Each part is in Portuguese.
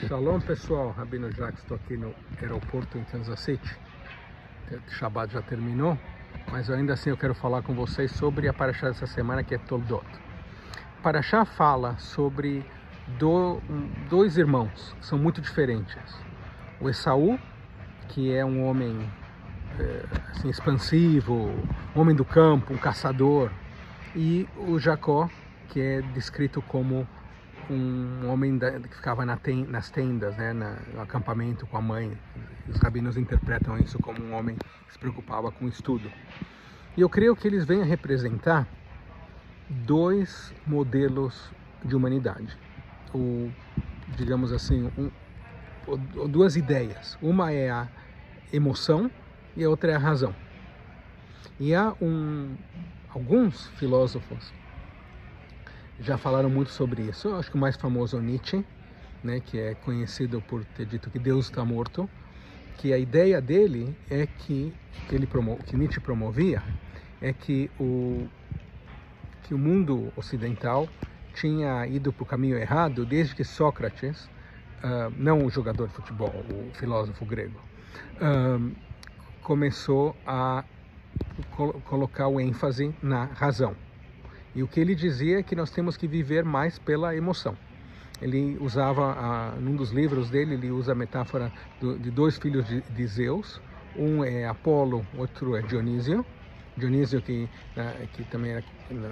Shalom pessoal, Rabino Jacques, estou aqui no aeroporto em Kansas City. O Shabbat já terminou, mas ainda assim eu quero falar com vocês sobre a Parashá dessa semana, que é Toldot. A Parashá fala sobre dois irmãos que são muito diferentes. O Esaú, que é um homem assim, expansivo, homem do campo, um caçador, e o Jacó, que é descrito como um homem que ficava nas tendas, né, no acampamento com a mãe. Os rabinos interpretam isso como um homem que se preocupava com o estudo. E eu creio que eles venham representar dois modelos de humanidade, digamos assim, duas ideias. Uma é a emoção e a outra é a razão. E há alguns filósofos já falaram muito sobre isso. Eu acho que o mais famoso é o Nietzsche, né, que é conhecido por ter dito que Deus está morto, que a ideia dele é que Nietzsche promovia é que o mundo ocidental tinha ido para o caminho errado desde que Sócrates, não o jogador de futebol, o filósofo grego, começou a colocar o ênfase na razão. E o que ele dizia é que nós temos que viver mais pela emoção. Ele usava, num dos livros dele, ele usa a metáfora de dois filhos de Zeus. Um é Apolo, outro é Dionísio. Dionísio que também era na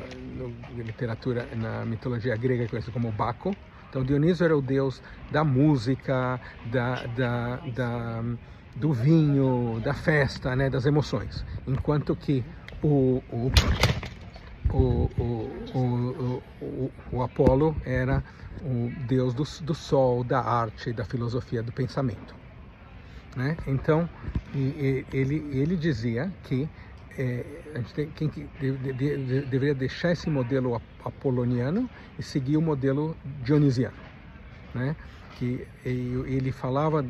literatura, na mitologia grega, conhecido como Baco. Então Dionísio era o deus da música, do vinho, da festa, né, das emoções. Enquanto que o Apolo era o deus do sol, da arte, da filosofia, do pensamento, né? Então, ele dizia que a gente deveria deixar esse modelo apoloniano e seguir o modelo dionisiano, né? Que ele falava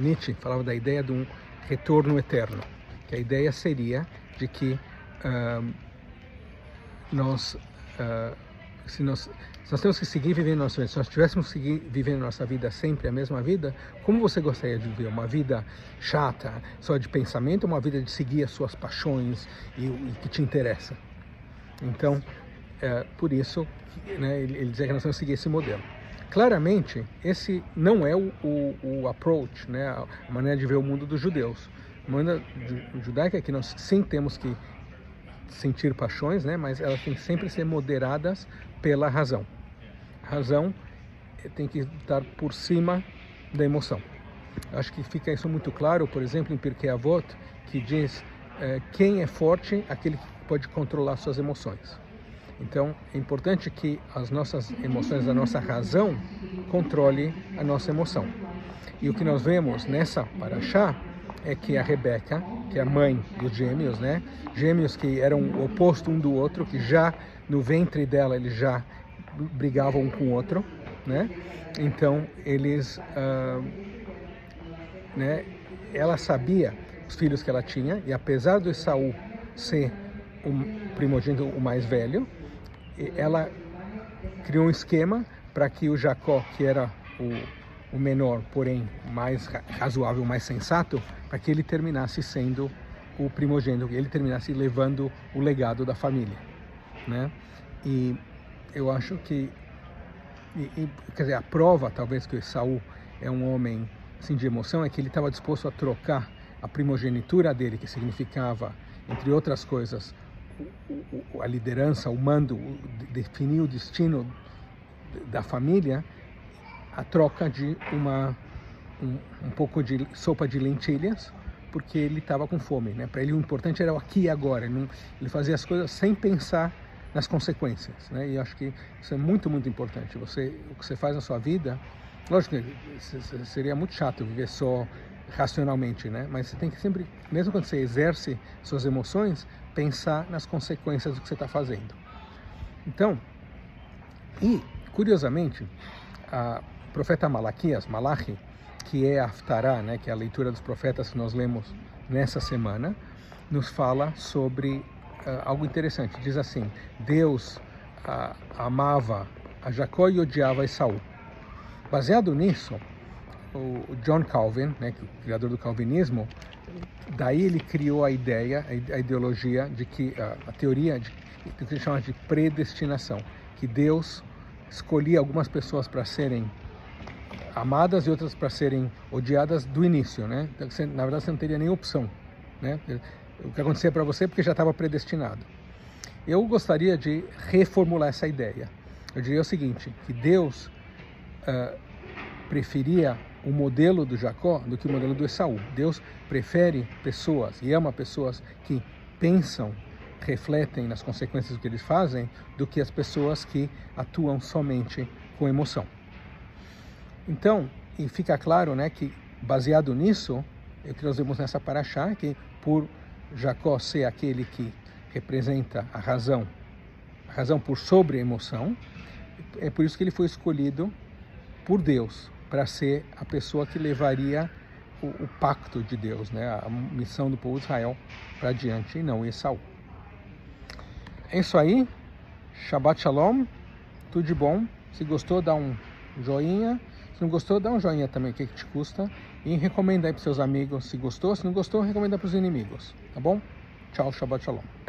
Nietzsche falava da ideia de um retorno eterno, que a ideia seria de que nós temos que seguir vivendo nossa vida. Se nós tivéssemos que seguir vivendo nossa vida sempre a mesma vida, como você gostaria de viver? Uma vida chata, só de pensamento, ou uma vida de seguir as suas paixões e que te interessa? Então, por isso, né, ele dizia que nós temos que seguir esse modelo. Claramente, esse não é o approach, né, a maneira de ver o mundo dos judeus. A maneira judaica é que nós sim temos que sentir paixões, né, mas elas têm que sempre ser moderadas pela razão. A razão tem que estar por cima da emoção. Acho que fica isso muito claro, por exemplo, em Pirkei Avot, que diz quem é forte, aquele que pode controlar suas emoções. Então, é importante que as nossas emoções, a nossa razão, controle a nossa emoção. E o que nós vemos nessa Parashá é que a Rebeca, que é a mãe dos gêmeos, né? Gêmeos que eram o oposto um do outro, que já no ventre dela eles já brigavam um com o outro, né? Então eles, né? Ela sabia os filhos que ela tinha, e apesar do Esaú ser o primogênito, o mais velho, ela criou um esquema para que o Jacó, que era o menor, porém mais razoável, mais sensato, para que ele terminasse sendo o primogênito, ele terminasse levando o legado da família, né? E eu acho que, quer dizer, a prova talvez que o Esaú é um homem assim, de emoção, é que ele estava disposto a trocar a primogenitura dele, que significava, entre outras coisas, a liderança, o mando, definir o destino da família, a troca de um pouco de sopa de lentilhas, porque ele estava com fome, né? Para ele o importante era o aqui e agora. Ele fazia as coisas sem pensar nas consequências, né? E eu acho que isso é muito, muito importante. O que você faz na sua vida, lógico que seria muito chato viver só racionalmente, né? Mas você tem que sempre, mesmo quando você exerce suas emoções, pensar nas consequências do que você está fazendo. Então, e curiosamente, o profeta Malachi, que é a Haftará, né, que é a leitura dos profetas que nós lemos nessa semana, nos fala sobre algo interessante. Diz assim: Deus amava a Jacó e odiava a Esaú. Baseado nisso, o John Calvin, né, que é o criador do calvinismo, daí ele criou a ideia, a ideologia de que a teoria do que ele chama de predestinação, que Deus escolhia algumas pessoas para serem amadas e outras para serem odiadas do início, né? Então, na verdade você não teria nem opção, né? O que acontecia para você porque já estava predestinado. Eu gostaria de reformular essa ideia. Eu diria o seguinte, que Deus preferia o modelo do Jacó do que o modelo do Esaú. Deus prefere pessoas e ama pessoas que pensam, refletem nas consequências do que eles fazem, do que as pessoas que atuam somente com emoção. Então, e fica claro, né, que baseado nisso, o que nós vemos nessa paraxá, que por Jacó ser aquele que representa a razão por sobre a emoção, é por isso que ele foi escolhido por Deus, para ser a pessoa que levaria o pacto de Deus, né, a missão do povo de Israel para diante, e não Esaú. É isso aí, Shabbat Shalom, tudo de bom. Se gostou, dá um joinha. Se não gostou, dá um joinha também, o que te custa. E recomenda aí para seus amigos se gostou. Se não gostou, recomenda para os inimigos, tá bom? Tchau, Shabbat Shalom.